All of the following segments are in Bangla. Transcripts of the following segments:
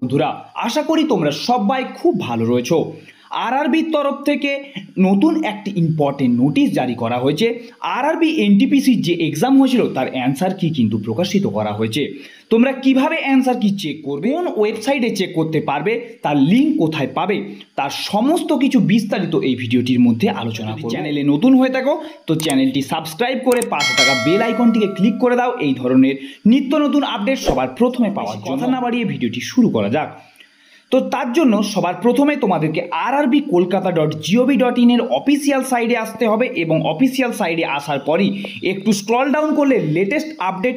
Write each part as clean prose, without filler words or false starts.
বন্ধুরা, আশা করি তোমরা সবাই খুব ভালো রয়েছো। আরআরবির তরফ থেকে নতুন একটি ইম্পর্টেন্ট নোটিশ জারি করা হয়েছে। আরআরবি এনটিপিসির যে এক্সাম হয়েছিল তার অ্যান্সার কি কিন্তু প্রকাশিত করা হয়েছে। তোমরা কিভাবে অ্যান্সার কি চেক করবে, কোন ওয়েবসাইটে চেক করতে পারবে, তার লিঙ্ক কোথায় পাবে, তার সমস্ত কিছু বিস্তারিত এই ভিডিওটির মধ্যে আলোচনা করব। চ্যানেলে নতুন হয়ে থাকো তো চ্যানেলটি সাবস্ক্রাইব করে পাশে থাকা বেল আইকনটিকে ক্লিক করে দাও এই ধরনের নিত্য নতুন আপডেট সবার প্রথমে পাওয়ার জন্য। কথা না বাড়িয়ে ভিডিওটি শুরু করা যাক। তো তার জন্য সবার প্রথমে তোমাদেরকে rrbkolkata.gov.in এর অফিসিয়াল সাইডে আসতে হবে এবং অফিসিয়াল সাইডে আসার পরই একটু স্ক্রল ডাউন করলে লেটেস্ট আপডেট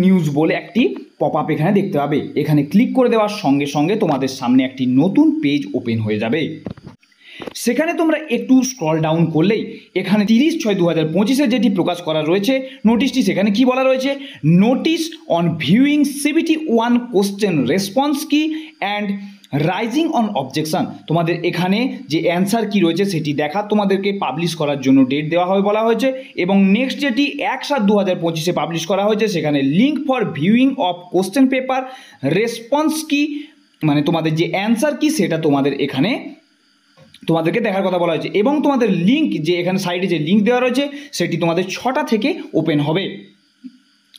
নিউজ বলে একটি পপ আপ এখানে দেখতে পাবে। এখানে ক্লিক করে দেওয়ার সঙ্গে সঙ্গে তোমাদের সামনে একটি নতুন পেজ ওপেন হয়ে যাবে। সেখানে তোমরা একটু স্ক্রল ডাউন করলেই এখানে 30/6/2025 যেটি প্রকাশ করা রয়েছে নোটিশটি, সেখানে কি বলা রয়েছে, notice on viewing CBT 1 question response কি অ্যান্ড রাইজিং অন অবজেকশন। তোমাদের এখানে যে অ্যান্সার কি রয়েছে সেটি দেখা তোমাদেরকে পাবলিশ করার জন্য ডেট দেওয়া হবে বলা হয়েছে। এবং নেক্সট যেটি 1/7/2025 পাবলিশ করা হয়েছে সেখানে link for viewing of question paper response কি, মানে তোমাদের যে অ্যান্সার কি সেটা তোমাদের এখানে তোমাদেরকে দেখার কথা বলা হয়েছে। এবং তোমাদের লিঙ্ক যে এখানে সাইডে যে লিঙ্ক দেওয়া রয়েছে সেটি তোমাদের 6টা থেকে ওপেন হবে।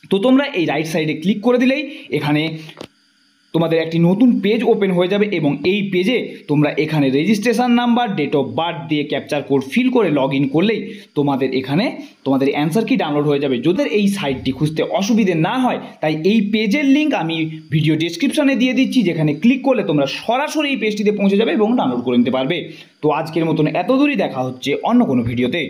তো তোমরা এই রাইট সাইডে ক্লিক করে দিলেই এখানে তোমাদের একটি নতুন পেজ ওপেন হয়ে যাবে এবং এই পেজে তোমরা এখানে registration number, date of birth দিয়ে ক্যাপচার কোড ফিল করে লগ ইন করলেই তোমাদের এখানে তোমাদের অ্যান্সার কি ডাউনলোড হয়ে যাবে। যদি এই সাইটটি খুঁজতে অসুবিধে না হয় তাই এই পেজের লিঙ্ক আমি ভিডিও ডেসক্রিপশনে দিয়ে দিচ্ছি, যেখানে ক্লিক করলে তোমরা সরাসরি এই পেজটিতে পৌঁছে যাবে এবং ডাউনলোড করে নিতে পারবে। তো আজকের মতন এত দূরই, দেখা হচ্ছে অন্য কোনো ভিডিওতে।